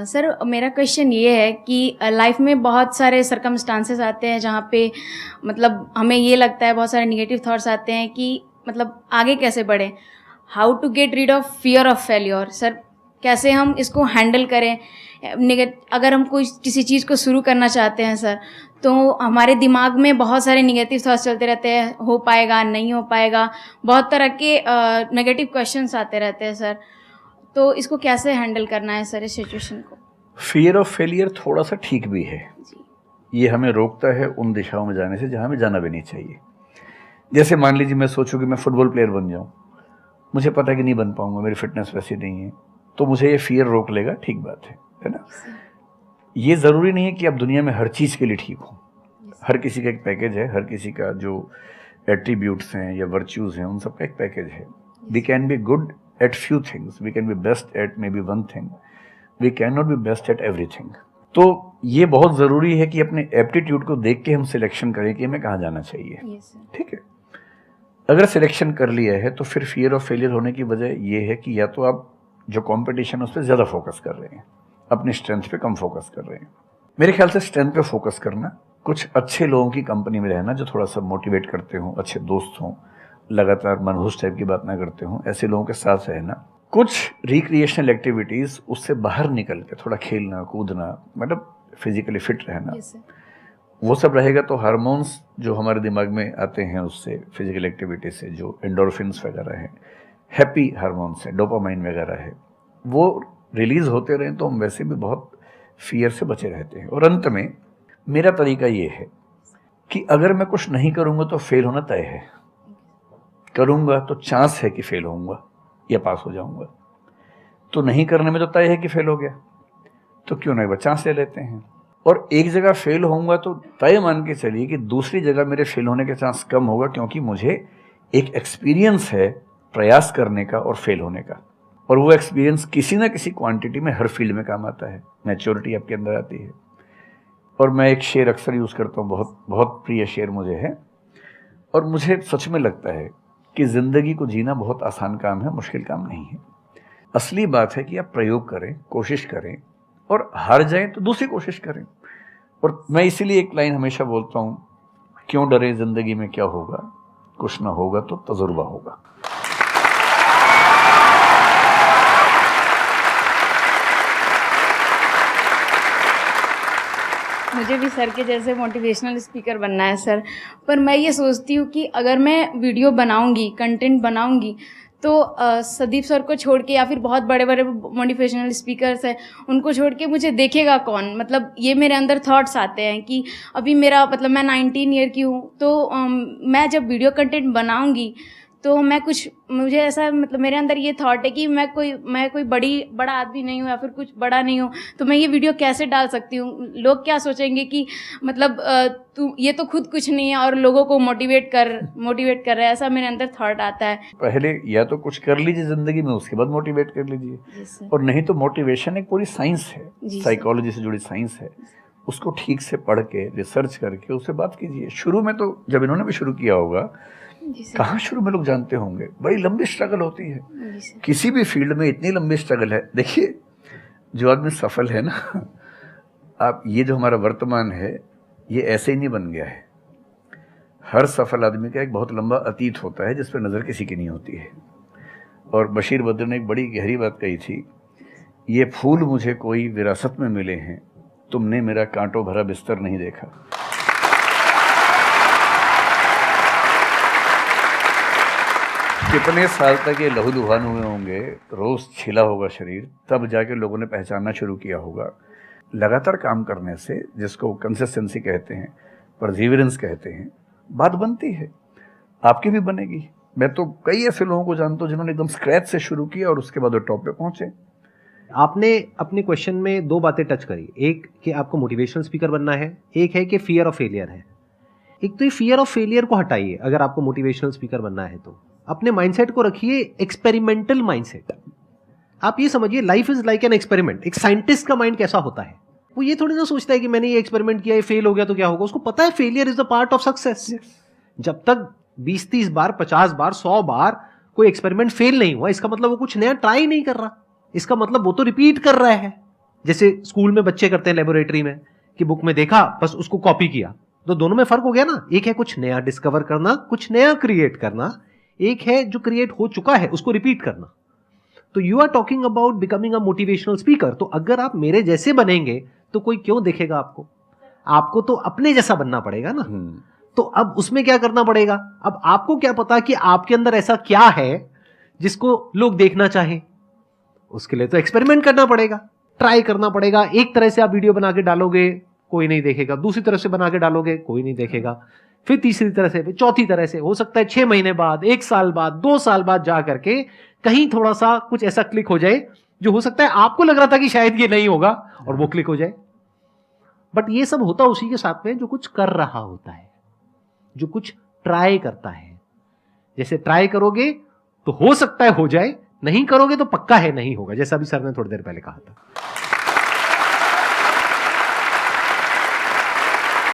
Sir मेरा question ये है कि लाइफ में बहुत सारे सर्कमस्टांसेस आते हैं जहाँ पे मतलब हमें ये लगता है, बहुत सारे निगेटिव थॉट्स आते हैं कि मतलब आगे कैसे बढ़े, how to get rid of fear of failure. Sir कैसे हम इसको हैंडल करें? अगर हम कोई किसी चीज़ को शुरू करना चाहते हैं सर, तो हमारे दिमाग में बहुत सारे निगेटिव थॉट्स चलते रहते हैं, हो पाएगा नहीं हो पाएगा, बहुत तरह के नेगेटिव क्वेश्चंस आते रहते हैं सर। तो इसको कैसे हैंडल करना है सर इस सिचुएशन को? फियर ऑफ फेलियर थोड़ा सा ठीक भी है जी। ये हमें रोकता है उन दिशाओं में जाने से जहाँ हमें जाना भी नहीं चाहिए। जैसे मान लीजिए मैं सोचूं कि मैं फुटबॉल प्लेयर बन जाऊं, मुझे पता है कि नहीं बन पाऊंगा, मेरी फिटनेस वैसी नहीं है, तो मुझे ये फियर रोक लेगा, ठीक बात है ना। ये ज़रूरी नहीं है कि आप दुनिया में हर चीज़ के लिए ठीक हो। हर किसी का एक पैकेज है, हर किसी का जो एट्रीब्यूट्स हैं या वर्च्यूज़ हैं उन सब का एक पैकेज है। We can be good at few things, we can be best at maybe one thing, we can not be best at everything. तो ये बहुत ज़रूरी है कि अपने एप्टीट्यूड को देख के हम सिलेक्शन करें कि हमें कहाँ जाना चाहिए। ठीक है, अगर सिलेक्शन कर लिया है तो फिर फियर ऑफ फेलियर होने की वजह ये है कि या तो आप जो कंपटीशन है उस पर ज़्यादा फोकस कर रहे हैं, अपनी स्ट्रेंथ पे कम फोकस कर रहे हैं। मेरे ख्याल से स्ट्रेंथ पे फोकस करना, कुछ अच्छे लोगों की कंपनी में रहना जो थोड़ा सा मोटिवेट करते हों, अच्छे दोस्त हों, लगातार मनहूस टाइप की बात ना करते हों, ऐसे लोगों के साथ रहना, कुछ रिक्रिएशनल एक्टिविटीज़ उससे बाहर निकल के थोड़ा खेलना कूदना, मतलब फिजिकली फिट रहना, वो सब रहेगा तो हार्मोन्स जो हमारे दिमाग में आते हैं उससे, फिजिकल एक्टिविटी से, जो एंडोर्फिन्स वगैरह हैं, हैप्पी हार्मोन्स है, डोपामाइन वगैरह है, वो रिलीज होते रहें तो हम वैसे भी बहुत फियर से बचे रहते हैं। और अंत में मेरा तरीका ये है कि अगर मैं कुछ नहीं करूँगा तो फेल होना तय है, करूँगा तो चांस है कि फेल होऊंगा या पास हो जाऊँगा, तो नहीं करने में तो तय है कि फेल हो गया, तो क्यों ना एक बार चांस ले लेते हैं। और एक जगह फेल होऊंगा तो तय मान के चलिए कि दूसरी जगह मेरे फेल होने के चांस कम होगा, क्योंकि मुझे एक एक्सपीरियंस है प्रयास करने का और फेल होने का, और वो एक्सपीरियंस किसी ना किसी क्वांटिटी में हर फील्ड में काम आता है, मैच्योरिटी आपके अंदर आती है। और मैं एक शेर अक्सर यूज़ करता हूँ, बहुत बहुत प्रिय शेर मुझे है, और मुझे सच में लगता है कि ज़िंदगी को जीना बहुत आसान काम है, मुश्किल काम नहीं है। असली बात है कि आप प्रयोग करें, कोशिश करें, और हार जाएं तो दूसरी कोशिश करें। और मैं इसीलिए एक लाइन हमेशा बोलता हूँ, क्यों डरे ज़िंदगी में क्या होगा, कुछ ना होगा तो तजुर्बा होगा। मुझे भी सर के जैसे मोटिवेशनल स्पीकर बनना है सर, पर मैं ये सोचती हूँ कि अगर मैं वीडियो बनाऊँगी, कंटेंट बनाऊँगी, तो संदीप सर को छोड़ के या फिर बहुत बड़े बड़े मोटिवेशनल स्पीकर्स हैं उनको छोड़ के मुझे देखेगा कौन? मतलब ये मेरे अंदर थॉट्स आते हैं कि अभी मेरा मतलब मैं 19 ईयर की हूँ, तो मैं जब वीडियो कंटेंट बनाऊँगी तो मुझे ऐसा मतलब मेरे अंदर ये थॉट है कि मैं कोई बड़ा आदमी नहीं हूँ या फिर कुछ बड़ा नहीं हूँ, तो मैं ये वीडियो कैसे डाल सकती हूँ? लोग क्या सोचेंगे कि मतलब तू ये तो खुद कुछ नहीं है और लोगों को मोटिवेट कर रहा है, ऐसा मेरे अंदर थॉट आता है। पहले या तो कुछ कर लीजिए जिंदगी में, उसके बाद मोटिवेट कर लीजिए। और नहीं तो मोटिवेशन एक पूरी साइंस है, साइकोलॉजी से जुड़ी साइंस है, उसको ठीक से पढ़ के रिसर्च करके उससे बात कीजिए। शुरू में तो जब इन्होंने भी शुरू किया होगा, कहाँ शुरू में लोग जानते होंगे, बड़ी लंबी स्ट्रगल होती है, किसी भी फील्ड में इतनी लंबी स्ट्रगल है। देखिए जो आदमी सफल है ना, आप ये जो हमारा वर्तमान है ये ऐसे ही नहीं बन गया है। हर सफल आदमी का एक बहुत लंबा अतीत होता है जिस पर नज़र किसी की नहीं होती है। और बशीर बद्र ने एक बड़ी गहरी बात कही थी, ये फूल मुझे कोई विरासत में मिले हैं, तुमने मेरा कांटों भरा बिस्तर नहीं देखा। कितने साल तक ये लहूलुहान हुए होंगे, रोज छिला होगा शरीर, तब जाके लोगों ने पहचानना शुरू किया होगा। लगातार काम करने से, जिसको कंसिस्टेंसी कहते हैं, परसिवियरेंस कहते हैं, बात बनती है, आपकी भी बनेगी। मैं तो कई ऐसे लोगों को जानता हूँ जिन्होंने एकदम स्क्रैच से शुरू किया और उसके बाद वो टॉप पे पहुंचे। आपने अपने क्वेश्चन में दो बातें टच करी, एक कि आपको मोटिवेशनल स्पीकर बनना है, एक है कि फियर ऑफ फेलियर है। एक तो ये फियर ऑफ फेलियर को हटाइए, अगर आपको मोटिवेशनल स्पीकर बनना है तो अपने माइंडसेट को रखिए एक्सपेरिमेंटल माइंडसेट। आप ये समझिए life is like an experiment. एक साइंटिस्ट का माइंड कैसा होता है, वो ये थोड़ी ना सोचता है कि मैंने ये एक्सपेरिमेंट किया, ये फेल हो गया तो क्या होगा। उसको पता है failure is the part of success. जब तक 20-30 बार, 50 बार, 100 बार कोई एक्सपेरिमेंट फेल नहीं हुआ, इसका मतलब वो कुछ नया ट्राई नहीं कर रहा, इसका मतलब वो तो रिपीट कर रहा है। जैसे स्कूल में बच्चे करते हैं लेबोरेटरी में कि बुक में देखा बस उसको कॉपी किया, तो दोनों में फर्क हो गया ना। एक है कुछ नया डिस्कवर करना, कुछ नया क्रिएट करना, एक है जो क्रिएट हो चुका है उसको रिपीट करना। तो you are talking about becoming a motivational speaker. तो अगर आप मेरे जैसे बनेंगे तो कोई क्यों देखेगा आपको? आपको तो अपने जैसा बनना पड़ेगा ना। तो अब उसमें क्या करना पड़ेगा? अब आपको क्या पता कि आपके अंदर ऐसा क्या है जिसको लोग देखना चाहें? उसके लिए तो एक्सपेरिमेंट करना पड़ेगा, ट्राई करना पड़ेगा। एक तरह से आप वीडियो बना के डालोगे, कोई नहीं देखेगा। दूसरी तरह से बना के डालोगे, कोई नहीं देखेगा। फिर तीसरी तरह से, फिर चौथी तरह से। हो सकता है 6 महीने बाद, 1 साल बाद, 2 साल बाद जा करके कहीं थोड़ा सा कुछ ऐसा क्लिक हो जाए जो हो सकता है आपको लग रहा था कि शायद ये नहीं होगा और वो क्लिक हो जाए। बट ये सब होता उसी के साथ में जो कुछ कर रहा होता है, जो कुछ ट्राई करता है। जैसे ट्राई करोगे तो हो सकता है हो जाए, नहीं करोगे तो पक्का है नहीं होगा, जैसा भी सर ने थोड़ी देर पहले कहा था।